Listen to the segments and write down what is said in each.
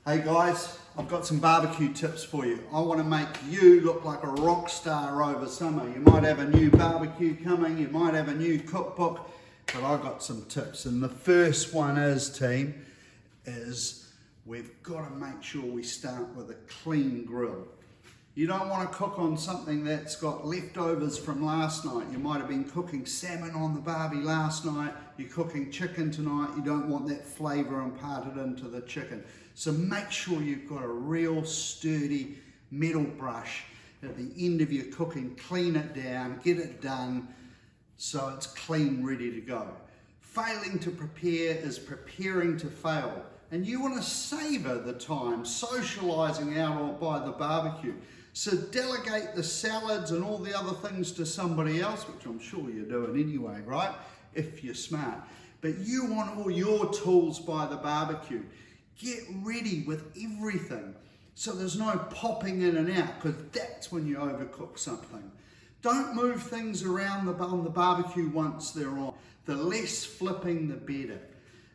Hey guys, I've got some barbecue tips for you. I want to make you look like a rock star over summer. You might have a new barbecue coming, you might have a new cookbook, but I've got some tips. And the first one is, team, we've got to make sure we start with a clean grill. You don't want to cook on something that's got leftovers from last night. You might have been cooking salmon on the barbie last night, you're cooking chicken tonight, you don't want that flavour imparted into the chicken. So make sure you've got a real sturdy metal brush at the end of your cooking, clean it down, get it done so it's clean, ready to go. Failing to prepare is preparing to fail. And you want to savour the time socialising out by the barbecue. So delegate the salads and all the other things to somebody else, which I'm sure you're doing anyway, right? If you're smart. But you want all your tools by the barbecue. Get ready with everything so there's no popping in and out, because that's when you overcook something. Don't move things around on the barbecue once they're on. The less flipping, the better.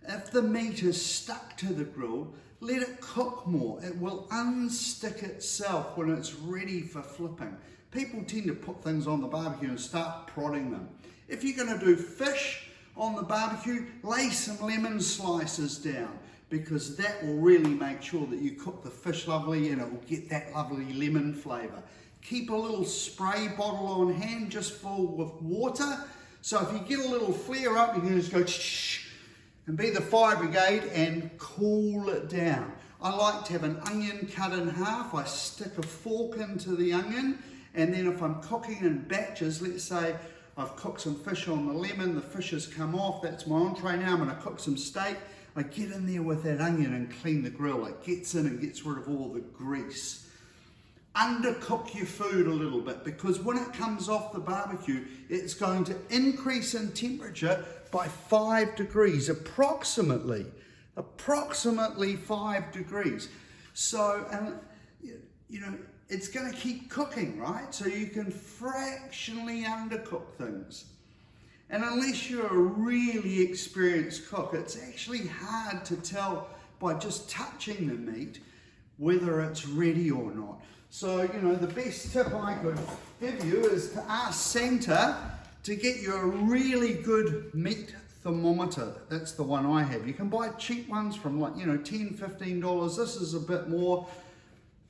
If the meat is stuck to the grill, let it cook more. It will unstick itself when it's ready for flipping. People tend to put things on the barbecue and start prodding them. If you're going to do fish on the barbecue, lay some lemon slices down, because that will really make sure that you cook the fish lovely and it will get that lovely lemon flavour. Keep a little spray bottle on hand just full with water. So if you get a little flare up, you can just go shh and be the fire brigade and cool it down. I like to have an onion cut in half. I stick a fork into the onion, and then if I'm cooking in batches, let's say I've cooked some fish on the lemon, the fish has come off, that's my entree now, I'm going to cook some steak. I get in there with that onion and clean the grill. It gets in and gets rid of all the grease. Undercook your food a little bit, because when it comes off the barbecue, it's going to increase in temperature by 5 degrees, approximately 5 degrees. So, you know, it's going to keep cooking, right? So you can fractionally undercook things. And unless you're a really experienced cook, it's actually hard to tell by just touching the meat whether it's ready or not. So, you know, the best tip I could give you is to ask Santa to get you a really good meat thermometer. That's the one I have. You can buy cheap ones from like, you know, $10, $15. This is a bit more.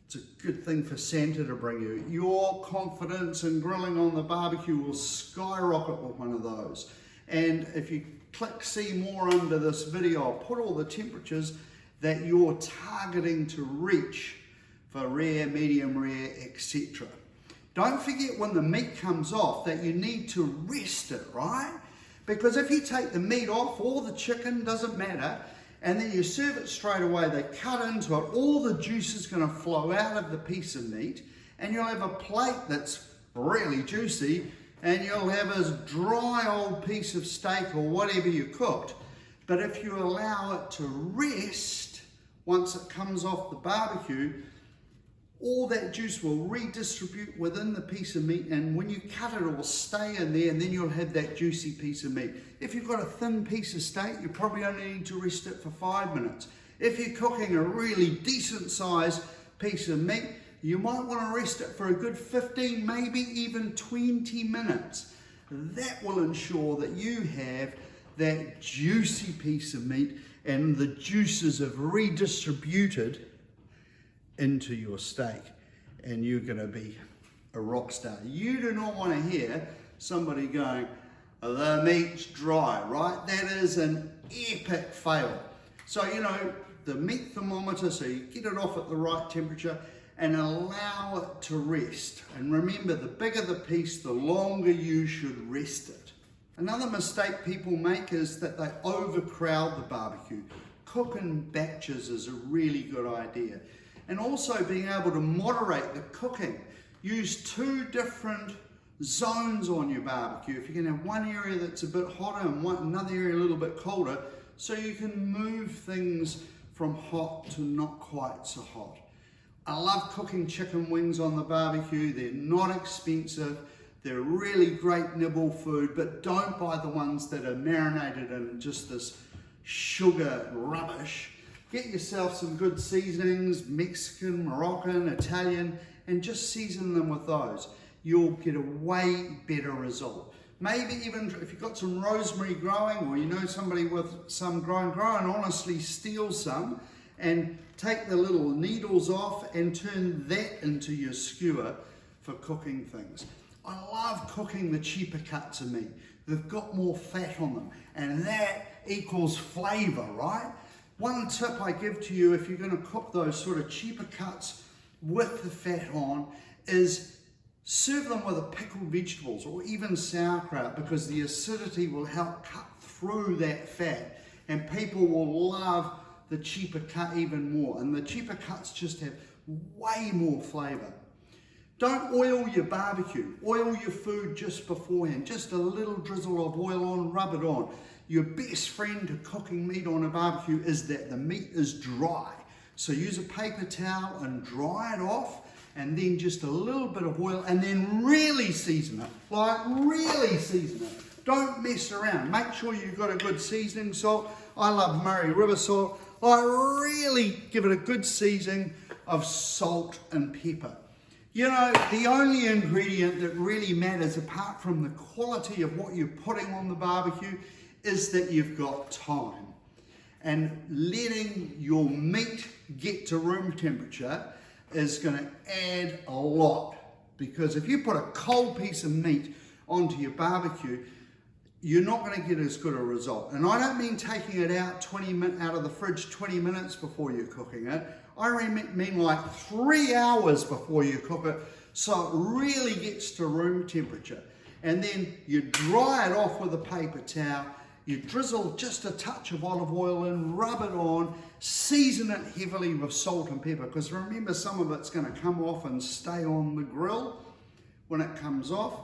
It's a good thing for Santa to bring you. Your confidence in grilling on the barbecue will skyrocket with one of those. And if you click see more under this video, I'll put all the temperatures that you're targeting to reach for rare, medium rare, etc. Don't forget when the meat comes off that you need to rest it, right? Because if you take the meat off, or the chicken, doesn't matter, and then you serve it straight away, they cut into it, all the juice is going to flow out of the piece of meat, and you'll have a plate that's really juicy, and you'll have a dry old piece of steak or whatever you cooked. But if you allow it to rest, once it comes off the barbecue, all that juice will redistribute within the piece of meat, and when you cut it, it will stay in there, and then you'll have that juicy piece of meat. If you've got a thin piece of steak, you probably only need to rest it for 5 minutes. If you're cooking a really decent sized piece of meat, you might want to rest it for a good 15, maybe even 20 minutes. That will ensure that you have that juicy piece of meat and the juices have redistributed into your steak, and you're going to be a rock star. You do not want to hear somebody going, the meat's dry, right? That is an epic fail. So, you know, the meat thermometer, so you get it off at the right temperature and allow it to rest. And remember, the bigger the piece, the longer you should rest it. Another mistake people make is that they overcrowd the barbecue. Cook in batches is a really good idea. And also being able to moderate the cooking. Use 2 different zones on your barbecue. If you can have one area that's a bit hotter and another area a little bit colder, so you can move things from hot to not quite so hot. I love cooking chicken wings on the barbecue. They're not expensive. They're really great nibble food, but don't buy the ones that are marinated in just this sugar rubbish. get yourself some good seasonings, Mexican, Moroccan, Italian, and just season them with those. You'll get a way better result. Maybe even if you've got some rosemary growing, or you know somebody with some growing, honestly steal some and take the little needles off and turn that into your skewer for cooking things. I love cooking the cheaper cuts of meat. They've got more fat on them, and that equals flavour, right? One tip I give to you if you're going to cook those sort of cheaper cuts with the fat on is serve them with pickled vegetables or even sauerkraut, because the acidity will help cut through that fat, and people will love the cheaper cut even more. And the cheaper cuts just have way more flavour. Don't oil your barbecue. Oil your food just beforehand. Just a little drizzle of oil on, rub it on. Your best friend to cooking meat on a barbecue is that the meat is dry. So use a paper towel and dry it off, and then just a little bit of oil, and then really season it. Like really season it. Don't mess around. Make sure you've got a good seasoning salt. I love Murray River salt. Like really give it a good seasoning of salt and pepper. You know, the only ingredient that really matters, apart from the quality of what you're putting on the barbecue, is that you've got time. And letting your meat get to room temperature is going to add a lot. Because if you put a cold piece of meat onto your barbecue, you're not going to get as good a result. And I don't mean taking it out out of the fridge 20 minutes before you're cooking it. I mean like 3 hours before you cook it, so it really gets to room temperature. And then you dry it off with a paper towel, you drizzle just a touch of olive oil in, rub it on, season it heavily with salt and pepper, because remember, some of it's going to come off and stay on the grill when it comes off.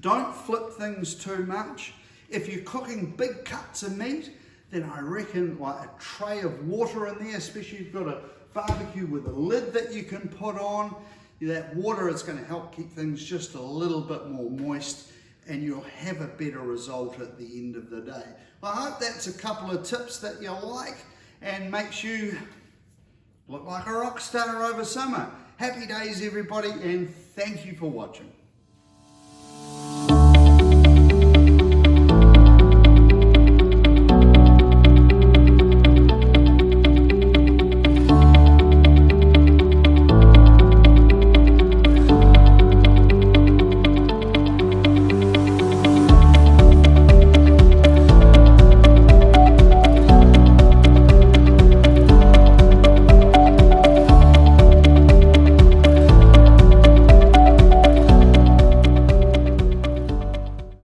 Don't flip things too much. If you're cooking big cuts of meat, then I reckon like a tray of water in there, especially if you've got a barbecue with a lid that you can put on. That water is going to help keep things just a little bit more moist, and you'll have a better result at the end of the day. Well, I hope that's a couple of tips that you like and makes you look like a rock star over summer. Happy days, everybody, and thank you for watching.